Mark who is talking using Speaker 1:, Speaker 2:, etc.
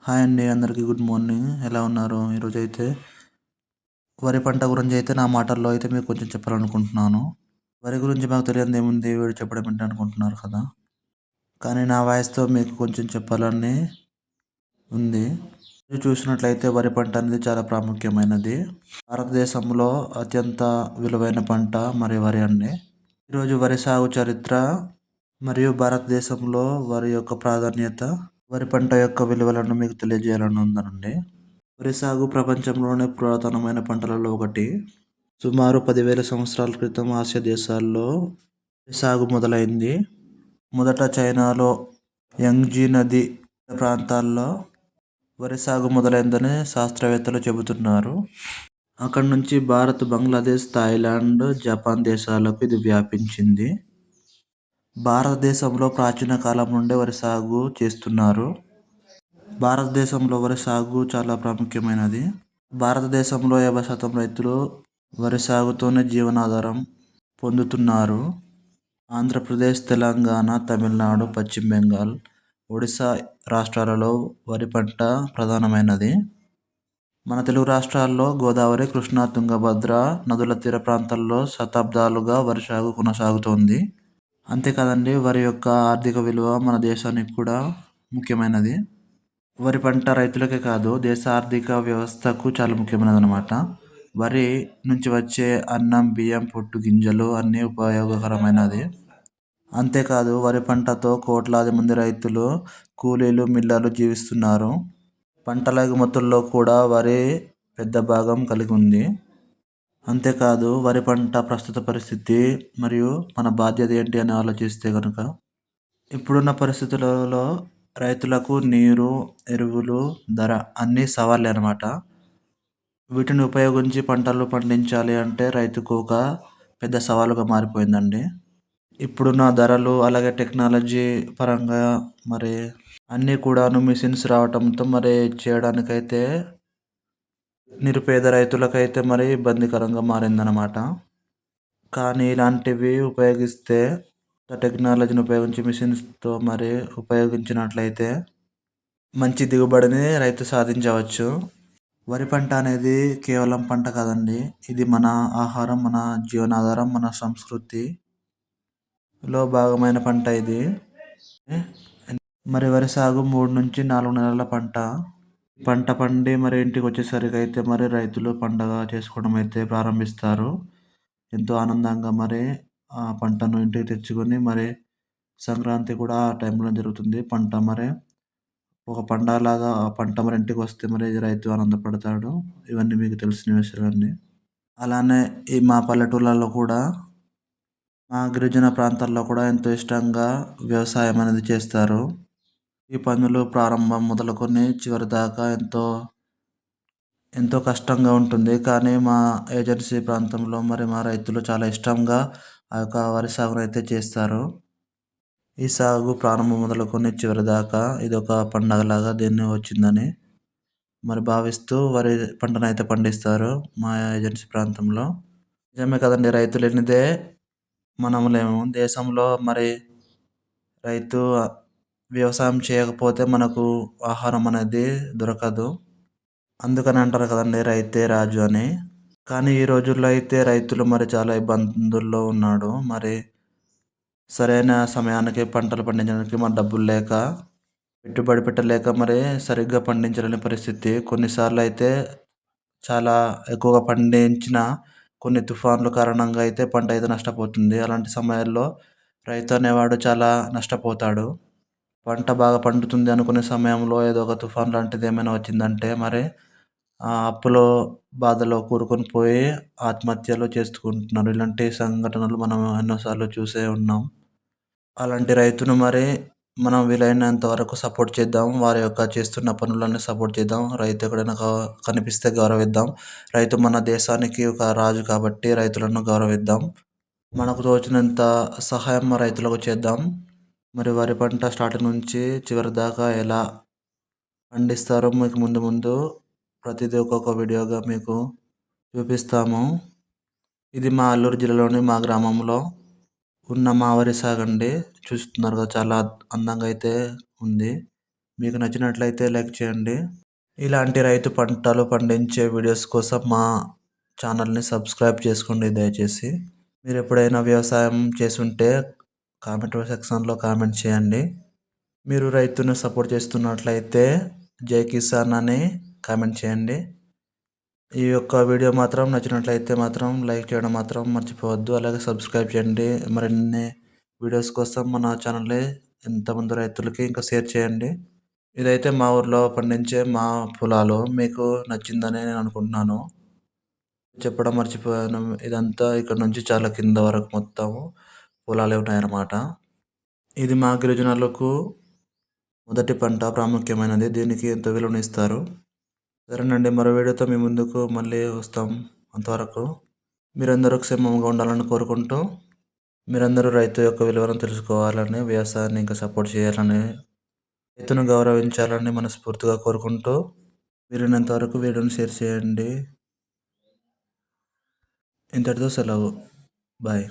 Speaker 1: Hi అండి. అందరికీ good morning. ఎలా ఉన్నారు? ఈరోజైతే వరి పంట గురించి అయితే నా మాటల్లో అయితే మీకు కొంచెం చెప్పాలనుకుంటున్నాను. వరి గురించి మాకు తెలియనిదేముంది వీడు చెప్పడం ఏంటి అనుకుంటున్నారు కదా! కానీ నా వాయిస్‌తో మీకు కొంచెం చెప్పాలని ఉంది. మీరు చూసినట్లయితే వరి పంట అనేది చాలా ప్రాముఖ్యమైనది. భారతదేశంలో అత్యంత విలువైన పంట వరి అండి. ఈరోజు వరి సాగు చరిత్ర మరియు భారతదేశంలో వరి యొక్క ప్రాధాన్యత, వరి పంట యొక్క విలువలను మీకు తెలియజేయాలని ఉందనండి. వరి సాగు ప్రపంచంలోనే పురాతనమైన పంటలలో ఒకటి. సుమారు 10,000 సంవత్సరాల క్రితం ఆసియా దేశాల్లో వరి సాగు మొదలైంది. మొదట చైనాలో యాంగ్జీ నది ప్రాంతాల్లో వరి సాగు మొదలైందని శాస్త్రవేత్తలు చెబుతున్నారు. అక్కడి నుంచి భారత్, బంగ్లాదేశ్, థాయిలాండ్, జపాన్ దేశాలకు ఇది వ్యాపించింది. భారతదేశంలో ప్రాచీన కాలం నుండే వరి సాగు చేస్తున్నారు. భారతదేశంలో వరి సాగు చాలా ప్రాముఖ్యమైనది. భారతదేశంలో 50% రైతులు వరి సాగుతోనే జీవనాధారం పొందుతున్నారు. ఆంధ్రప్రదేశ్, తెలంగాణ, తమిళనాడు, పశ్చిమ బెంగాల్, ఒడిశా రాష్ట్రాలలో వరి పంట ప్రధానమైనది. మన తెలుగు రాష్ట్రాల్లో గోదావరి, కృష్ణా, తుంగభద్ర నదుల తీర ప్రాంతాల్లో శతాబ్దాలుగా వరి సాగు కొనసాగుతోంది. అంతేకాదండి, వరి యొక్క ఆర్థిక విలువ మన దేశానికి కూడా ముఖ్యమైనది. వరి పంట రైతులకే కాదు, దేశ ఆర్థిక వ్యవస్థకు చాలా ముఖ్యమైనదన్నమాట. వరి నుంచి వచ్చే అన్నం, బియ్యం, పొట్టు, గింజలు అన్నీ ఉపయోగకరమైనది. అంతేకాదు, వరి పంటతో కోట్లాది మంది రైతులు, కూలీలు, మిల్లర్లు జీవిస్తున్నారు. పంటల ఎగుమతుల్లో కూడా వరి పెద్ద భాగం కలిగి ఉంది. అంతేకాదు, వరి పంట ప్రస్తుత పరిస్థితి మరియు మన బాధ్యత ఏంటి అని ఆలోచిస్తే కనుక, ఇప్పుడున్న పరిస్థితులలో రైతులకు నీరు, ఎరువులు, ధర అన్నీ సవాళ్ళే అన్నమాట. వీటిని ఉపయోగించి పంటలు పండించాలి అంటే రైతుకు ఒక పెద్ద సవాలుగా మారిపోయిందండి. ఇప్పుడున్న ధరలు, అలాగే టెక్నాలజీ పరంగా అన్నీ కూడాను మిషన్స్ రావటంతో చేయడానికైతే నిరుపేద రైతులకైతే ఇబ్బందికరంగా మారిందన్నమాట. కానీ ఇలాంటివి ఉపయోగిస్తే, టెక్నాలజీని ఉపయోగించి మిషన్స్తో ఉపయోగించినట్లయితే మంచి దిగుబడిని రైతు సాధించవచ్చు. వరి పంట అనేది కేవలం పంట కాదండి, ఇది మన ఆహారం, మన జీవనాధారం, మన సంస్కృతిలో భాగమైన పంట ఇది. వరి సాగు 3 నుంచి 4 నెలల పంట. పంట పండి ఇంటికి వచ్చేసరికి అయితే రైతులు పండగ చేసుకోవడం అయితే ప్రారంభిస్తారు. ఎంతో ఆనందంగా ఆ పంటను ఇంటికి తెచ్చుకొని సంక్రాంతి కూడా ఆ టైంలో జరుగుతుంది. పంట ఒక పండగలాగా ఆ పంట ఇంటికి వస్తే రైతు ఆనందపడతాడు. ఇవన్నీ మీకు తెలిసిన విషయాలండి. అలానే మా పల్లెటూళ్ళలో కూడా, మా గిరిజన ప్రాంతాల్లో కూడా ఎంతో ఇష్టంగా వ్యవసాయం అనేది చేస్తారు. ఈ పనులు ప్రారంభం మొదలుకొని చివరి దాకా ఎంతో కష్టంగా ఉంటుంది. కానీ మా ఏజెన్సీ ప్రాంతంలో మా రైతులు చాలా ఇష్టంగా ఆ యొక్క వరి సాగును అయితే చేస్తారు. ఈ సాగు ప్రారంభం మొదలుకొని చివరి దాకా ఇది ఒక పండగలాగా దీన్ని వచ్చిందని భావిస్తూ వరి పంటను అయితే పండిస్తారు మా ఏజెన్సీ ప్రాంతంలో. నిజమే కదండి, రైతు లేనిదే మనం లేము. దేశంలో రైతు వ్యవసాయం చేయకపోతే మనకు ఆహారం అనేది దొరకదు. అందుకని అంటారు కదండి, రైతే రాజు అని. కానీ ఈ రోజుల్లో అయితే రైతులు చాలా ఇబ్బందుల్లో ఉన్నాడు. సరైన సమయానికి పంటలు పండించడానికి డబ్బులు లేక, పెట్టుబడి పెట్టలేక సరిగ్గా పండించలేని పరిస్థితి. కొన్నిసార్లు అయితే చాలా ఎక్కువగా పండించిన కొన్ని తుఫాన్ల కారణంగా అయితే పంట అయితే నష్టపోతుంది. అలాంటి సమయాల్లో రైతు అనేవాడు చాలా నష్టపోతాడు. పంట బాగా పండుతుంది అనుకునే సమయంలో ఏదో ఒక తుఫాన్ లాంటిది ఏమైనా వచ్చిందంటే ఆ అప్పులో, బాధలో కూరుకొని పోయి ఆత్మహత్యలు చేసుకుంటున్నారు. ఇలాంటి సంఘటనలు మనం ఎన్నోసార్లు చూసే ఉన్నాం. అలాంటి రైతును మనం వీలైనంత వరకు సపోర్ట్ చేద్దాం. వారి యొక్క చేస్తున్న పనులన్నీ సపోర్ట్ చేద్దాం. రైతు ఎక్కడైనా కనిపిస్తే గౌరవిద్దాం. రైతు మన దేశానికి ఒక రాజు కాబట్టి రైతులను గౌరవిద్దాం. మనకు తోచినంత సహాయం రైతులకు చేద్దాం. వరి పంట స్టార్టింగ్ నుంచి చివరి దాకా ఎలా పండిస్తారో మీకు ముందు ముందు ప్రతిదీ ఒక్కొక్క వీడియోగా మీకు చూపిస్తాము. ఇది మా అల్లూరు జిల్లాలోని మా గ్రామంలో ఉన్న మా వరి సాగు అండి. చూస్తున్నారు కదా, చాలా అందంగా అయితే ఉంది. మీకు నచ్చినట్లయితే లైక్ చేయండి. ఇలాంటి రైతు పంటలు పండించే వీడియోస్ కోసం మా ఛానల్ని సబ్స్క్రైబ్ చేసుకోండి దయచేసి. మీరు ఎప్పుడైనా వ్యవసాయం చేసుంటే కామెంట్ సెక్షన్లో కామెంట్ చేయండి. మీరు రైతును సపోర్ట్ చేస్తున్నట్లయితే జై కిసాన్ అని కామెంట్ చేయండి. ఈ యొక్క వీడియో మాత్రం నచ్చినట్లయితే మాత్రం లైక్ చేయడం మాత్రం మర్చిపోవద్దు. అలాగే సబ్స్క్రైబ్ చేయండి. మరిన్ని వీడియోస్ కోసం మన ఛానల్ని ఎంతమంది రైతులకి ఇంకా షేర్ చేయండి. ఇదైతే మా ఊర్లో పండించే మా పొలాలు. మీకు నచ్చిందని నేను అనుకుంటున్నాను. చెప్పడం మర్చిపోయాను. ఇదంతా ఇక్కడ నుంచి చాలా కింద వరకు మొత్తం పొలాలే ఉన్నాయన్నమాట. ఇది మా గిరిజనులకు మొదటి పంట ప్రాముఖ్యమైనది. దీనికి ఎంతో విలువనిస్తారు. సరేనండి, మరో వీడియోతో మీ ముందుకు మళ్ళీ వస్తాం. అంతవరకు మీరందరూ క్షేమంగా ఉండాలని కోరుకుంటూ, మీరందరూ రైతు యొక్క విలువను తెలుసుకోవాలని, వ్యవసాయాన్ని ఇంకా సపోర్ట్ చేయాలని, రైతును గౌరవించాలని మనస్ఫూర్తిగా కోరుకుంటూ, వీరినంతవరకు వీడియోని షేర్ చేయండి. ఇంతటితో సెలవు. బాయ్.